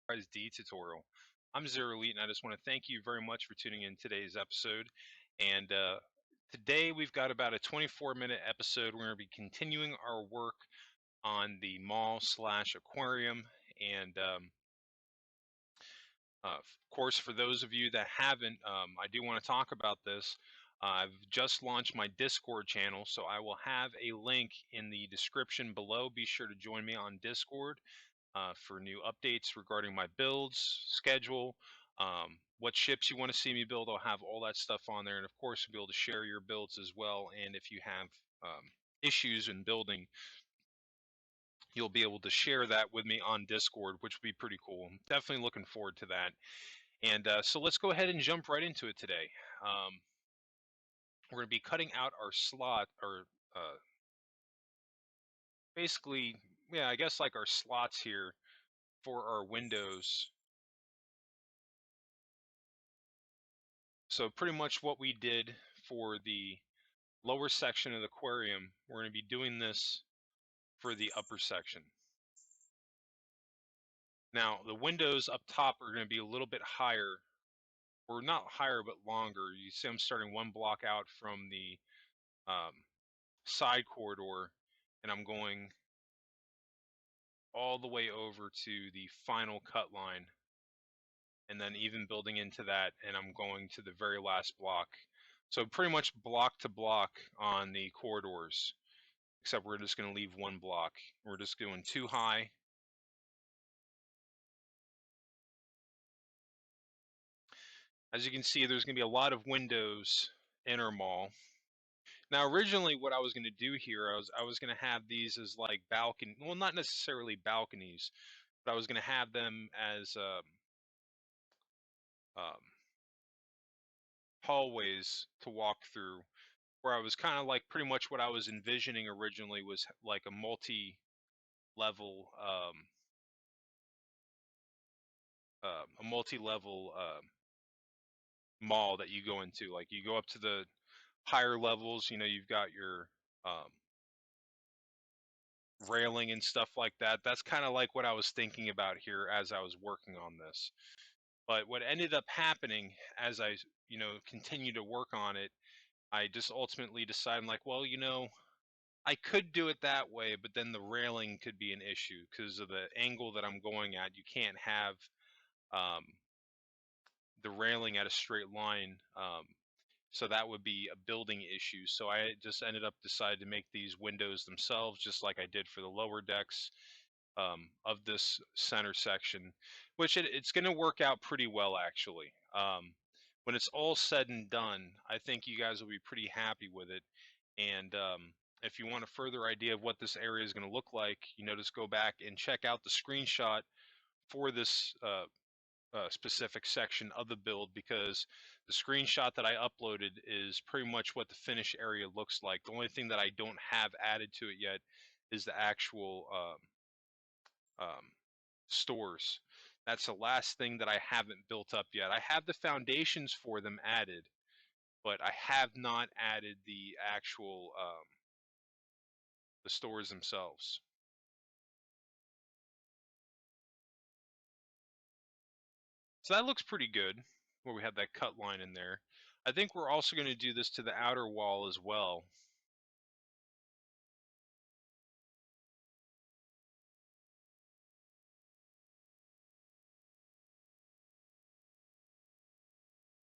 D tutorial. I'm Zero Elite, and I just want to thank you very much for tuning in today's episode. And today we've got about a 24-minute episode. We're going to be continuing our work on the mall/aquarium. And of course, for those of you that haven't, I do want to talk about this. I've just launched my Discord channel, so I will have a link in the description below. Be sure to join me on Discord for new updates regarding my builds, schedule, what ships you want to see me build. I'll have all that stuff on there. And of course, you'll be able to share your builds as well. And if you have issues in building, you'll be able to share that with me on Discord, which would be pretty cool. I'm definitely looking forward to that. And so let's go ahead and jump right into it today. We're going to be cutting out our slot, or basically, yeah, I guess like our slots here for our windows. So pretty much what we did for the lower section of the aquarium, we're going to be doing this for the upper section. Now, the windows up top are going to be a little bit higher, or not higher, but longer. You see I'm starting one block out from the side corridor, and I'm going all the way over to the final cut line, and then even building into that, and I'm going to the very last block. So pretty much block to block on the corridors, except we're just going to leave one block. We're just going too high. As you can see, there's going to be a lot of windows in our mall. Now, originally, what I was going to do here, I was going to have these as like balcony. Well, not necessarily balconies, but I was going to have them as um, hallways to walk through. Where I was kind of like pretty much what I was envisioning originally was like a multi-level, mall that you go into. Like you go up to the higher levels, you've got your railing and stuff like that. That's kind of like what I was thinking about here as I was working on this. But what ended up happening as I, continued to work on it, I just ultimately decided, like, well, I could do it that way, but then the railing could be an issue because of the angle that I'm going at. You can't have um, the railing at a straight line. So that would be a building issue. So I just ended up deciding to make these windows themselves, just like I did for the lower decks of this center section, which it's going to work out pretty well, actually. When it's all said and done, I think you guys will be pretty happy with it. And if you want a further idea of what this area is going to look like, just go back and check out the screenshot for this specific section of the build, because the screenshot that I uploaded is pretty much what the finished area looks like. The only thing that I don't have added to it yet is the actual stores. That's the last thing that I haven't built up yet. I have the foundations for them added, but I have not added the actual the stores themselves. So that looks pretty good, where we have that cut line in there. I think we're also going to do this to the outer wall as well.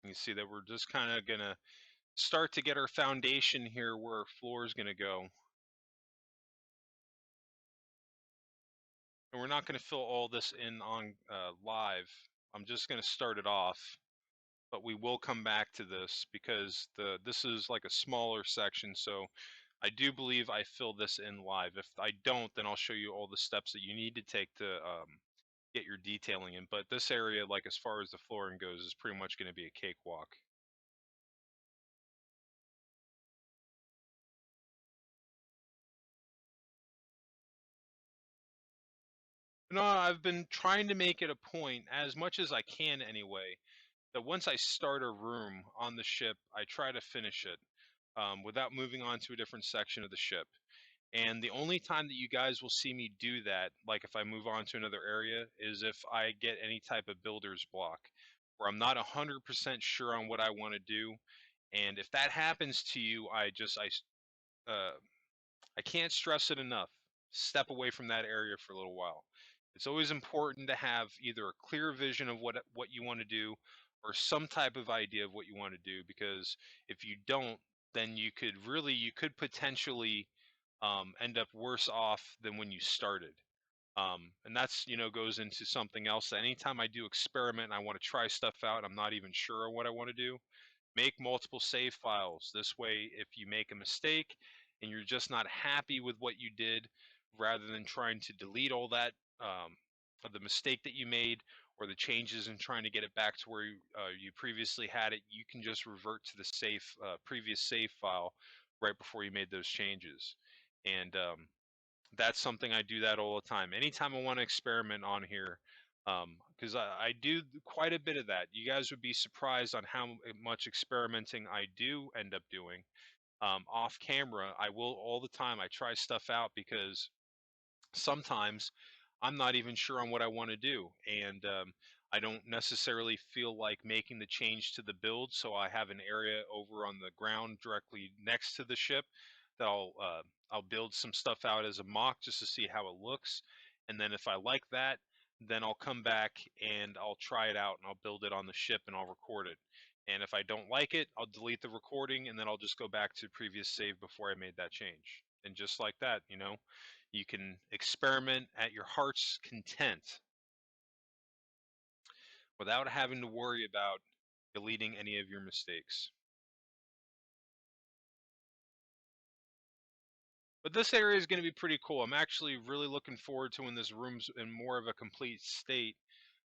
You can see that we're just kind of going to start to get our foundation here where our floor is going to go. And we're not going to fill all this in on live. I'm just going to start it off, but we will come back to this because this is like a smaller section. So I do believe I fill this in live. If I don't, then I'll show you all the steps that you need to take to get your detailing in. But this area, like as far as the flooring goes, is pretty much going to be a cakewalk. No, I've been trying to make it a point, as much as I can anyway, that once I start a room on the ship, I try to finish it without moving on to a different section of the ship. And the only time that you guys will see me do that, like if I move on to another area, is if I get any type of builder's block where I'm not 100% sure on what I want to do. And if that happens to you, uh, I can't stress it enough. Step away from that area for a little while. It's always important to have either a clear vision of what you want to do or some type of idea of what you want to do, because if you don't, then you could potentially end up worse off than when you started. And that's, goes into something else. Anytime I do experiment and I want to try stuff out, I'm not even sure what I want to do. Make multiple save files. This way, if you make a mistake and you're just not happy with what you did, rather than trying to delete all that of the mistake that you made or the changes and trying to get it back to where you previously had it, you can just revert to the previous save file right before you made those changes. And that's something I do that all the time. Anytime I want to experiment on here, because I do quite a bit of that. You guys would be surprised on how much experimenting I do end up doing. Off camera, I will all the time. I try stuff out because sometimes I'm not even sure on what I want to do, and I don't necessarily feel like making the change to the build. So I have an area over on the ground directly next to the ship that I'll build some stuff out as a mock just to see how it looks, and then if I like that, then I'll come back and I'll try it out and I'll build it on the ship and I'll record it. And if I don't like it, I'll delete the recording and then I'll just go back to previous save before I made that change. And just like that, you can experiment at your heart's content without having to worry about deleting any of your mistakes. But this area is going to be pretty cool. I'm actually really looking forward to when this room's in more of a complete state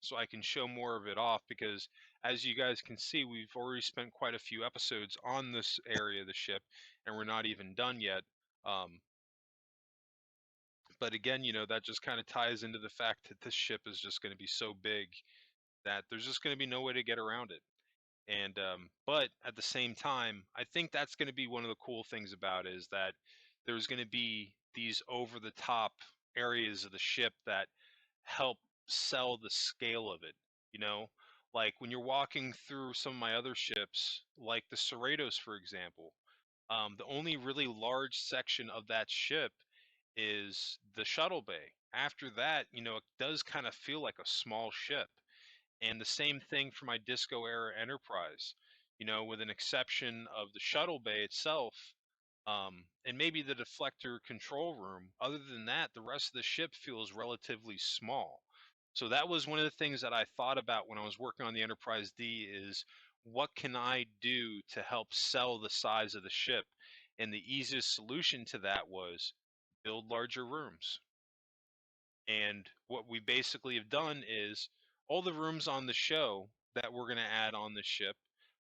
so I can show more of it off, because as you guys can see, we've already spent quite a few episodes on this area of the ship and we're not even done yet. Um, but again, that just kind of ties into the fact that this ship is just going to be so big that there's just going to be no way to get around it. And but at the same time, I think that's going to be one of the cool things about it, is that there's going to be these over the top areas of the ship that help sell the scale of it. You know, like when you're walking through some of my other ships, like the Cerritos, for example, the only really large section of that ship is the shuttle bay. After that, it does kind of feel like a small ship. And the same thing for my Disco era Enterprise, with an exception of the shuttle bay itself, and maybe the deflector control room. Other than that, the rest of the ship feels relatively small. So that was one of the things that I thought about when I was working on the Enterprise D, is what can I do to help sell the size of the ship? And the easiest solution to that was build larger rooms. And what we basically have done is all the rooms on the show that we're going to add on the ship,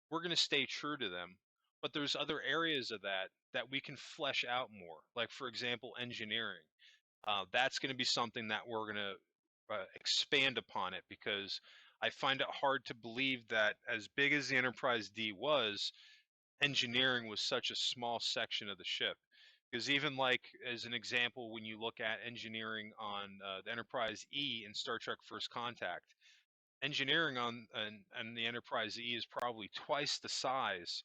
we're going to stay true to them. But there's other areas of that we can flesh out more. Like, for example, engineering. That's going to be something that we're going to expand upon it, because I find it hard to believe that as big as the Enterprise D was, engineering was such a small section of the ship. Because even like as an example, when you look at engineering on the Enterprise E in Star Trek First Contact, engineering on the Enterprise E is probably twice the size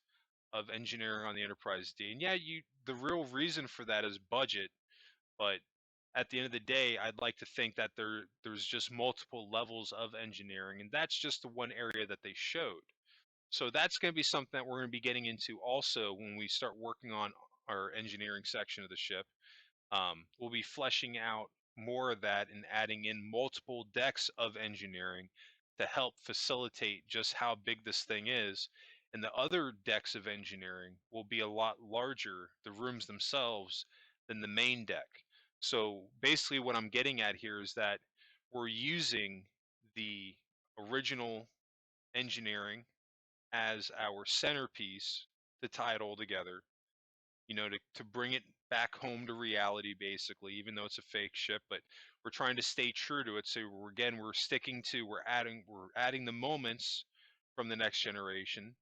of engineering on the Enterprise D. And yeah, the real reason for that is budget, but at the end of the day, I'd like to think that there's just multiple levels of engineering, and that's just the one area that they showed. So that's going to be something that we're going to be getting into also when we start working on our engineering section of the ship. We'll be fleshing out more of that and adding in multiple decks of engineering to help facilitate just how big this thing is. And the other decks of engineering will be a lot larger, the rooms themselves, than the main deck. So basically, what I'm getting at here is that we're using the original engineering as our centerpiece to tie it all together, to bring it back home to reality, basically, even though it's a fake ship, but we're trying to stay true to it. So we're adding the moments from the next generation,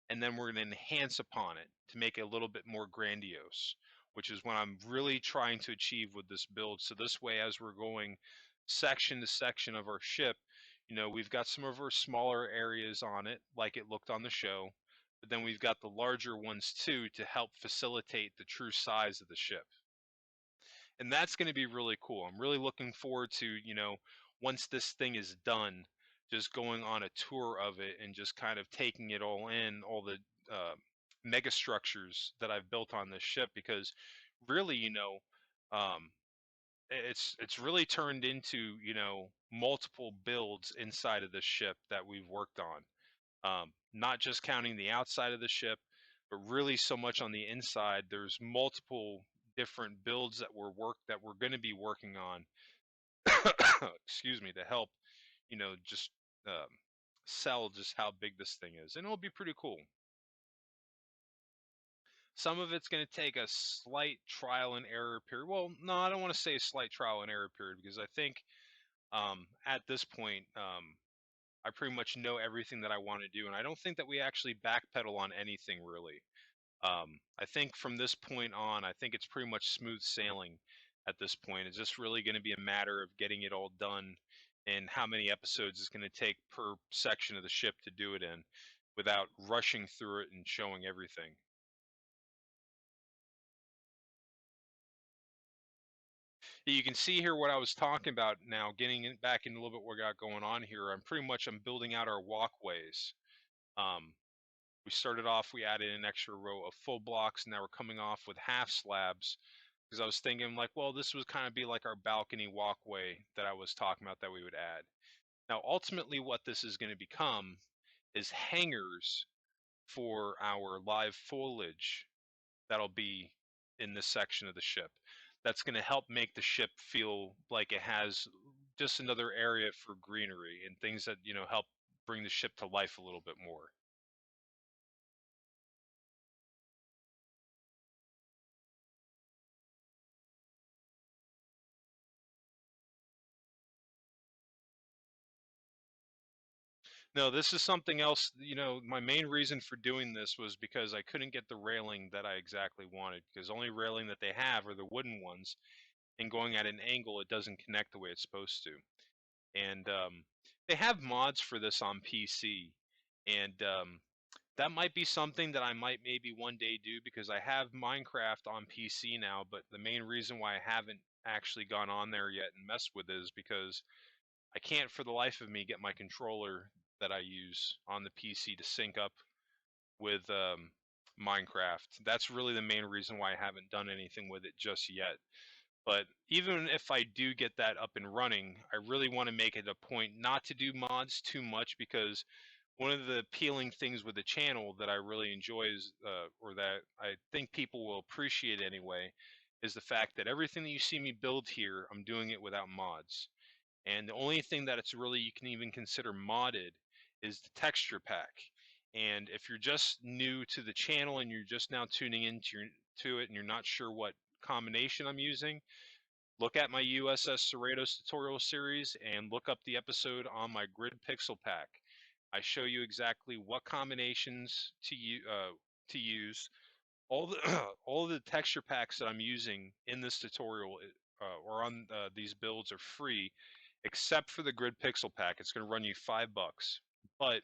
and then we're going to enhance upon it to make it a little bit more grandiose. which is what I'm really trying to achieve with this build. So this way, as we're going section to section of our ship, we've got some of our smaller areas on it, like it looked on the show, but then we've got the larger ones too to help facilitate the true size of the ship. And that's going to be really cool. I'm really looking forward to, once this thing is done, just going on a tour of it and just kind of taking it all in, all the mega structures that I've built on this ship, because really, um, it's really turned into, multiple builds inside of this ship that we've worked on. Not just counting the outside of the ship, but really so much on the inside. There's multiple different builds that we're going to be working on. Excuse me, to help, just um, sell just how big this thing is, and it'll be pretty cool. Some of it's going to take a slight trial and error period. Well, no, I don't want to say slight trial and error period, because I think at this point, I pretty much know everything that I want to do, and I don't think that we actually backpedal on anything really. I think from this point on, I think it's pretty much smooth sailing at this point. It's just really going to be a matter of getting it all done and how many episodes it's going to take per section of the ship to do it in without rushing through it and showing everything. You can see here what I was talking about now, getting back into a little bit what we got going on here. I'm building out our walkways. Um, we started off, we added an extra row of full blocks, and now we're coming off with half slabs, because I was thinking like, well, this would kind of be like our balcony walkway that I was talking about that we would add. Now, ultimately, what this is going to become is hangers for our live foliage that'll be in this section of the ship. That's going to help make the ship feel like it has just another area for greenery and things that, help bring the ship to life a little bit more. No, this is something else. My main reason for doing this was because I couldn't get the railing that I exactly wanted, because the only railing that they have are the wooden ones, and going at an angle, it doesn't connect the way it's supposed to. And they have mods for this on PC, and that might be something that I might maybe one day do, because I have Minecraft on PC now, but the main reason why I haven't actually gone on there yet and messed with it is because I can't for the life of me get my controller that I use on the PC to sync up with Minecraft. That's really the main reason why I haven't done anything with it just yet. But even if I do get that up and running, I really want to make it a point not to do mods too much, because one of the appealing things with the channel that I really enjoy is, or that I think people will appreciate anyway, is the fact that everything that you see me build here, I'm doing it without mods. And the only thing that it's really you can even consider modded is the texture pack. And if you're just new to the channel and you're just now tuning to it and you're not sure what combination I'm using, look at my U.S.S. Cerritos tutorial series and look up the episode on my grid pixel pack. I show you exactly what combinations to use. All the all the texture packs that I'm using in this tutorial or on these builds are free, except for the grid pixel pack. It's going to run you $5, but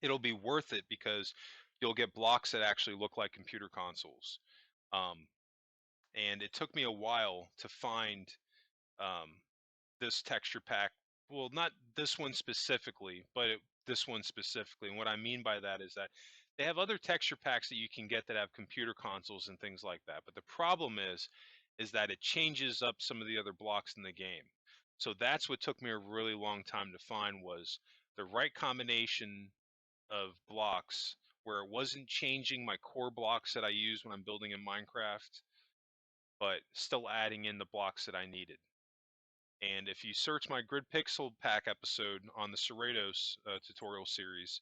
it'll be worth it because you'll get blocks that actually look like computer consoles. Um, and it took me a while to find um, this texture pack. Well, not this one specifically, but this one specifically. And what I mean by that is that they have other texture packs that you can get that have computer consoles and things like that. But the problem is that it changes up some of the other blocks in the game. So that's what took me a really long time to find, was the right combination of blocks where it wasn't changing my core blocks that I use when I'm building in Minecraft, but still adding in the blocks that I needed. And if you search my grid pixel pack episode on the Cerritos tutorial series,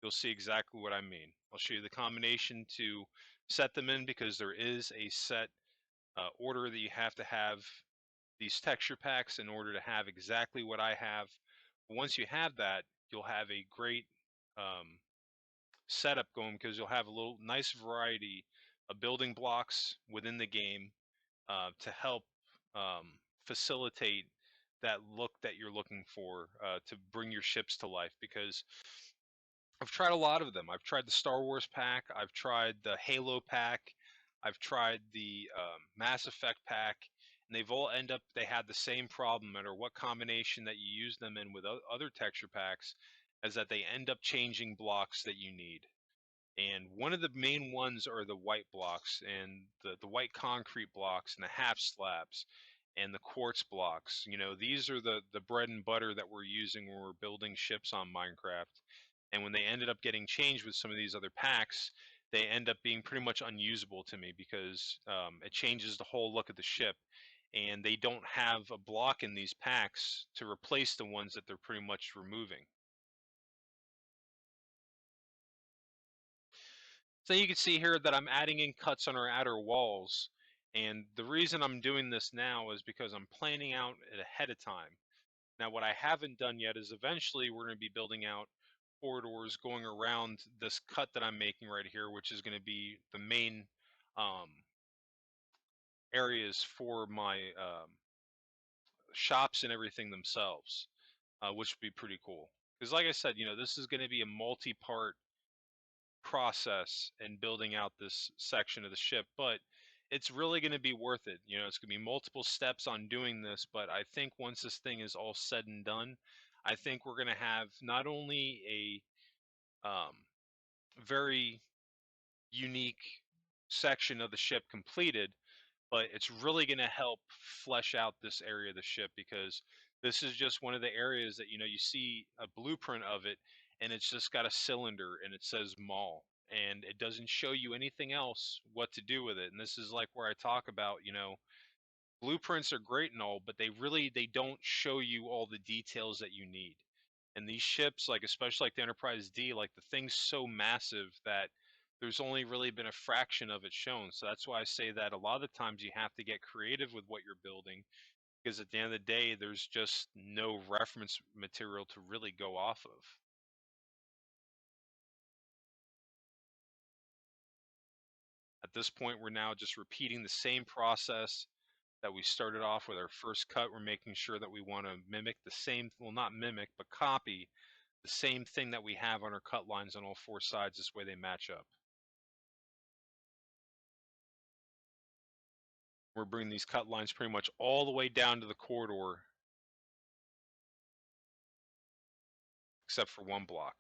you'll see exactly what I mean. I'll show you the combination to set them in, because there is a set order that you have to have these texture packs in order to have exactly what I have. Once you have that, you'll have a great setup going, because you'll have a little nice variety building blocks within the game to help um, facilitate that look that you're looking for to bring your ships to life. Because I've tried a lot of them. I've tried the Star Wars pack. I've tried the Halo pack. I've tried the Mass Effect pack, and they've all end up. They had the same problem, no matter what combination that you use them in with other texture packs, is that they end up changing blocks that you need. And one of the main ones are the white blocks and the white concrete blocks and the half slabs and the quartz blocks. You know, these are the bread and butter that we're using when we're building ships on Minecraft. And when they ended up getting changed with some of these other packs, they end up being pretty much unusable to me because it changes the whole look of the ship. And they don't have a block in these packs to replace the ones that they're pretty much removing. So you can see here that I'm adding in cuts on our outer walls. And the reason I'm doing this now is because I'm planning out it ahead of time. Now, what I haven't done yet is eventually we're going to be building out corridors going around this cut that I'm making right here, which is going to be the main um, areas for my shops and everything themselves, which would be pretty cool. Because, like I said, you know, this is going to be a multi-part process in building out this section of the ship, but it's really going to be worth it. You know, it's going to be multiple steps on doing this, but I think once this thing is all said and done, I think we're going to have not only a very unique section of the ship completed, but it's really going to help flesh out this area of the ship because this is just one of the areas that, you know, you see a blueprint of it and it's just got a cylinder and it says mall and it doesn't show you anything else what to do with it. And this is like where I talk about, you know, blueprints are great and all, but they don't show you all the details that you need. And these ships, like especially like the Enterprise D, like the thing's so massive that there's only really been a fraction of it shown. So that's why I say that a lot of the times you have to get creative with what you're building because at the end of the day, there's just no reference material to really go off of. At this point, we're now just repeating the same process that we started off with our first cut. We're making sure that we want to mimic the same, well, not mimic, but copy the same thing that we have on our cut lines on all four sides. This way they match up. We're bringing these cut lines pretty much all the way down to the corridor, except for one block.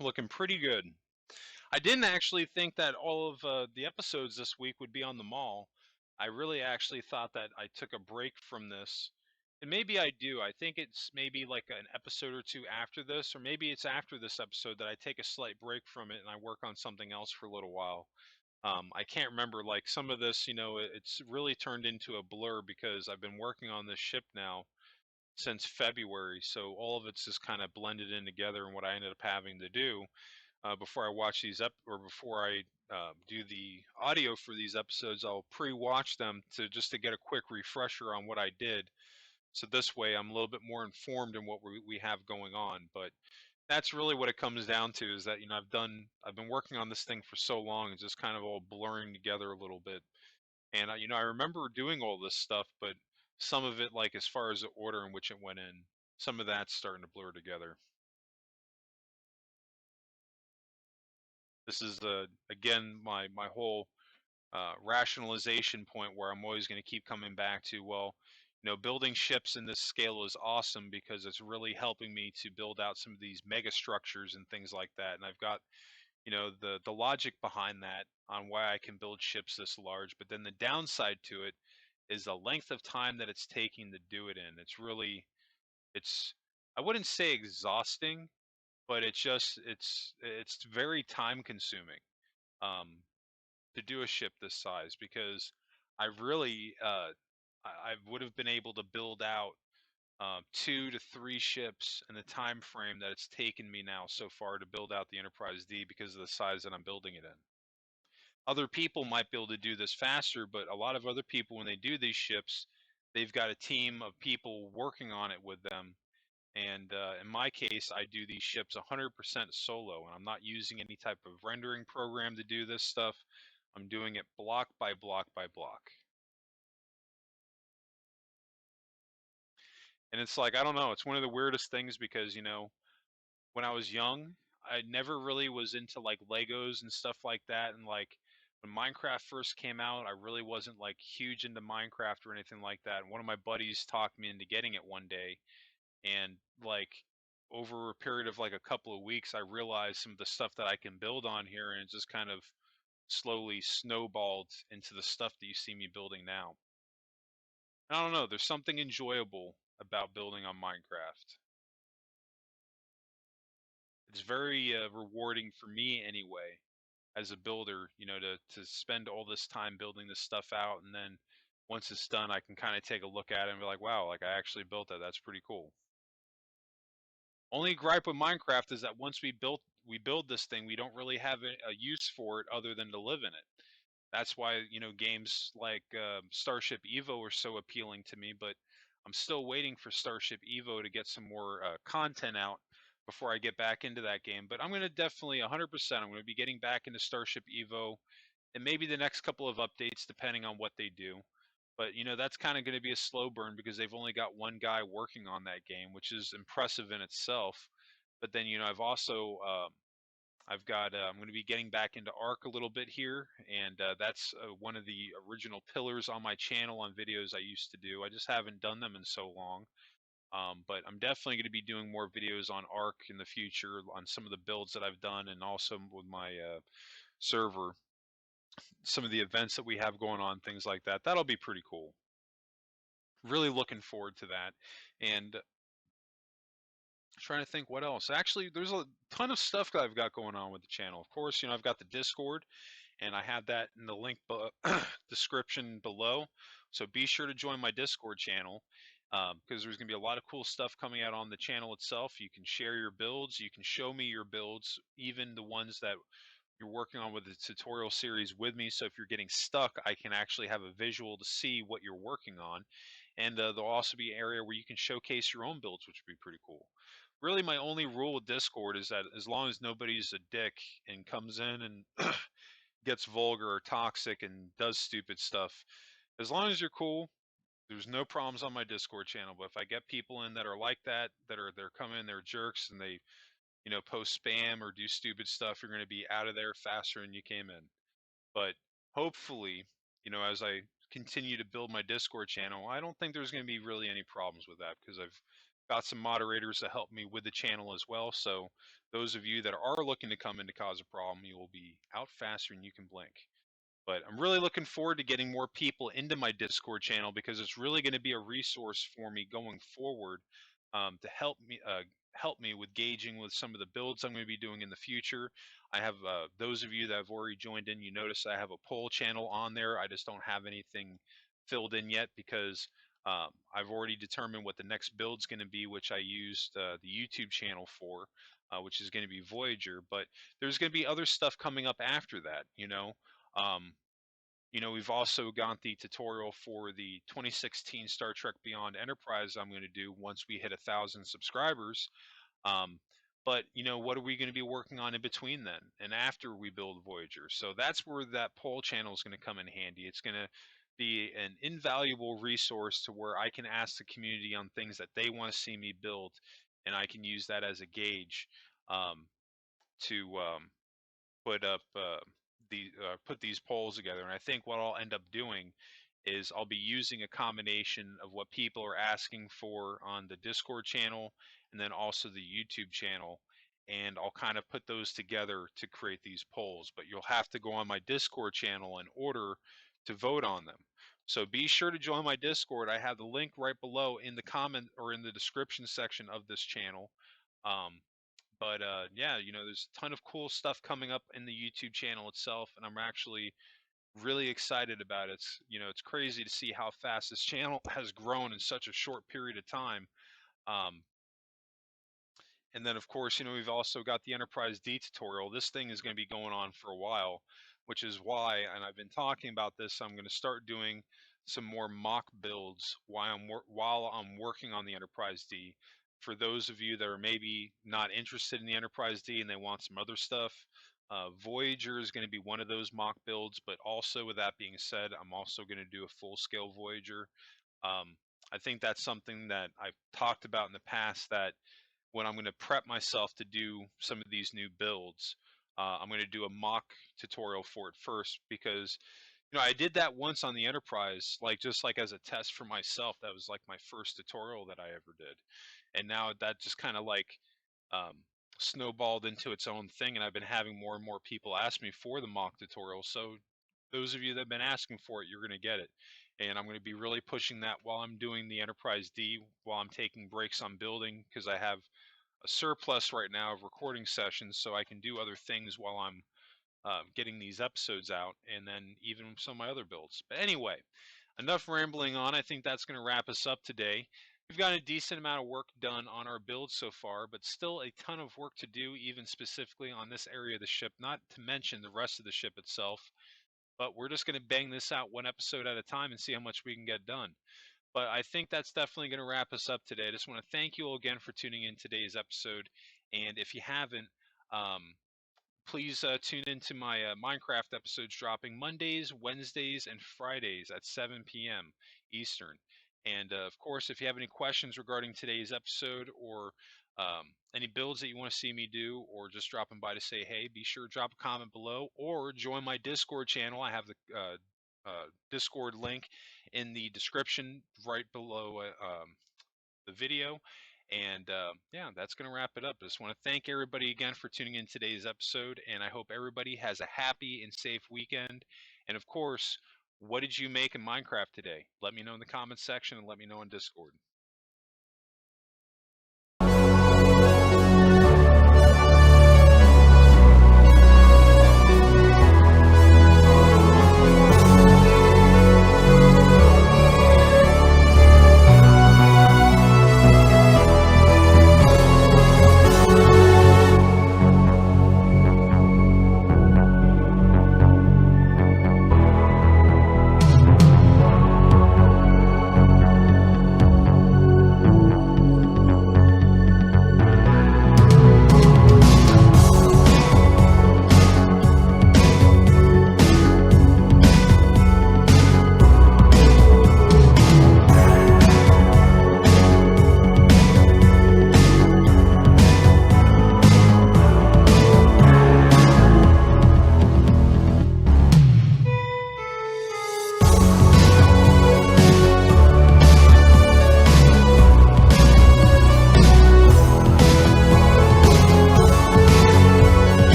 Looking pretty good. I didn't actually think that all of the episodes this week would be on the mall. I really actually thought that I took a break from this. And maybe I do. I think it's maybe like an episode or two after this, or maybe it's after this episode that I take a slight break from it and I work on something else for a little while. I can't remember, like some of this, you know, it's really turned into a blur because I've been working on this ship now since February. So all of it's just kind of blended in together. And what I ended up having to do before I watch these up or before I do the audio for these episodes, I'll pre-watch them to just to get a quick refresher on what I did. So this way, I'm a little bit more informed in what we have going on. But that's really what it comes down to is that you know I've been working on this thing for so long, it's just kind of all blurring together a little bit. And you know I remember doing all this stuff, but some of it, like as far as the order in which it went in, some of that's starting to blur together. This is again my whole rationalization point where I'm always going to keep coming back to, well, you know, building ships in this scale is awesome because it's really helping me to build out some of these mega structures and things like that. And I've got, you know, the logic behind that on why I can build ships this large. But then the downside to it is the length of time that it's taking to do it in. It's really, it's, I wouldn't say exhausting, but it's very time consuming. Um, to do a ship this size because I really I would have been able to build out 2 to 3 ships in the time frame that it's taken me now so far to build out the Enterprise D because of the size that I'm building it in. Other people might be able to do this faster, but a lot of other people, when they do these ships, they've got a team of people working on it with them. And in my case, I do these ships 100% solo, and I'm not using any type of rendering program to do this stuff. I'm doing it block by block by block. And it's like, I don't know, it's one of the weirdest things because, when I was young, I never really was into like Legos and stuff like that. And like when Minecraft first came out, I really wasn't like huge into Minecraft or anything like that. And one of my buddies talked me into getting it one day. And like over a period of like a couple of weeks, I realized some of the stuff that I can build on here. And it just kind of slowly snowballed into the stuff that you see me building now. I don't know, there's something enjoyable about building on Minecraft. It's very rewarding for me anyway as a builder, to spend all this time building this stuff out, and then once it's done, I can kind of take a look at it and be like, wow, like I actually built that. That's pretty cool. Only gripe with Minecraft is that once we build this thing, we don't really have a use for it other than to live in it. That's why, games like Starship Evo are so appealing to me, but I'm still waiting for Starship Evo to get some more content out before I get back into that game. But I'm going to definitely 100%, I'm going to be getting back into Starship Evo and maybe the next couple of updates depending on what they do. But, that's kind of going to be a slow burn because they've only got one guy working on that game, which is impressive in itself. But then, I've got. I'm going to be getting back into Arc a little bit here, and that's one of the original pillars on my channel on videos I used to do. I just haven't done them in so long, but I'm definitely going to be doing more videos on Arc in the future on some of the builds that I've done, and also with my server, some of the events that we have going on, things like that. That'll be pretty cool. Really looking forward to that, and trying to think what else. Actually, there's a ton of stuff that I've got going on with the channel. Of course, I've got the Discord, and I have that in the link description below. So be sure to join my Discord channel because there's going to be a lot of cool stuff coming out on the channel itself. You can share your builds, you can show me your builds, even the ones that you're working on with the tutorial series with me. So if you're getting stuck, I can actually have a visual to see what you're working on. And there'll also be an area where you can showcase your own builds, which would be pretty cool. Really, my only rule with Discord is that as long as nobody's a dick and comes in and gets vulgar or toxic and does stupid stuff, as long as you're cool, there's no problems on my Discord channel. But if I get people in that are like that, they're coming in, they're jerks, and they post spam or do stupid stuff, you're going to be out of there faster than you came in. But hopefully, as I continue to build my Discord channel, I don't think there's going to be really any problems with that because I've got some moderators to help me with the channel as well. So those of you that are looking to come in to cause a problem, you will be out faster than you can blink. But I'm really looking forward to getting more people into my Discord channel because it's really going to be a resource for me going forward to help me with gauging with some of the builds I'm going to be doing in the future. I have those of you that have already joined in. You notice I have a poll channel on there. I just don't have anything filled in yet because I've already determined what the next build's going to be, which I used the YouTube channel for, which is going to be Voyager. But there's going to be other stuff coming up after that. Um, we've also got the tutorial for the 2016 Star Trek Beyond Enterprise I'm going to do once we hit 1,000 subscribers. Um, but what are we going to be working on in between then and after we build Voyager? So that's where that poll channel is going to come in handy. It's going to be an invaluable resource to where I can ask the community on things that they want to see me build, and I can use that as a gauge um, to put up put these polls together. And I think what I'll end up doing is I'll be using a combination of what people are asking for on the Discord channel and then also the YouTube channel. And I'll kind of put those together to create these polls. But you'll have to go on my Discord channel in order to vote on them. So be sure to join my Discord. I have the link right below in the comment or in the description section of this channel. Um, but yeah, there's a ton of cool stuff coming up in the YouTube channel itself, and I'm actually really excited about it. It's crazy to see how fast this channel has grown in such a short period of time. Um, and then, of course, we've also got the Enterprise D tutorial. This thing is going to be going on for a while, which is why, and I've been talking about this, I'm going to start doing some more mock builds while I'm working on the Enterprise D. For those of you that are maybe not interested in the Enterprise D and they want some other stuff, Voyager is going to be one of those mock builds. But also, with that being said, I'm also going to do a full-scale Voyager. Um, I think that's something that I've talked about in the past, that when I'm going to prep myself to do some of these new builds, I'm going to do a mock tutorial for it first, because I did that once on the Enterprise, like just like as a test for myself. That was like my first tutorial that I ever did, and now that just kind of like um, snowballed into its own thing, and I've been having more and more people ask me for the mock tutorial. So those of you that have been asking for it, you're going to get it. And I'm going to be really pushing that while I'm doing the Enterprise D, while I'm taking breaks on building, because I have a surplus right now of recording sessions, so I can do other things while I'm getting these episodes out, and then even some of my other builds. But anyway, enough rambling on. I think that's going to wrap us up today. We've got a decent amount of work done on our build so far, but still a ton of work to do, even specifically on this area of the ship, not to mention the rest of the ship itself. But we're just going to bang this out one episode at a time and see how much we can get done. But I think that's definitely going to wrap us up today. I just want to thank you all again for tuning in today's episode. And if you haven't, please tune into my Minecraft episodes dropping Mondays, Wednesdays, and Fridays at 7 p.m. Eastern. And of course, if you have any questions regarding today's episode, or any builds that you want to see me do, or just dropping by to say hey, be sure to drop a comment below or join my Discord channel. I have the Discord link in the description right below the video. And yeah, that's going to wrap it up. I just want to thank everybody again for tuning in today's episode. And I hope everybody has a happy and safe weekend. And of course, what did you make in Minecraft today? Let me know in the comments section, and let me know on Discord.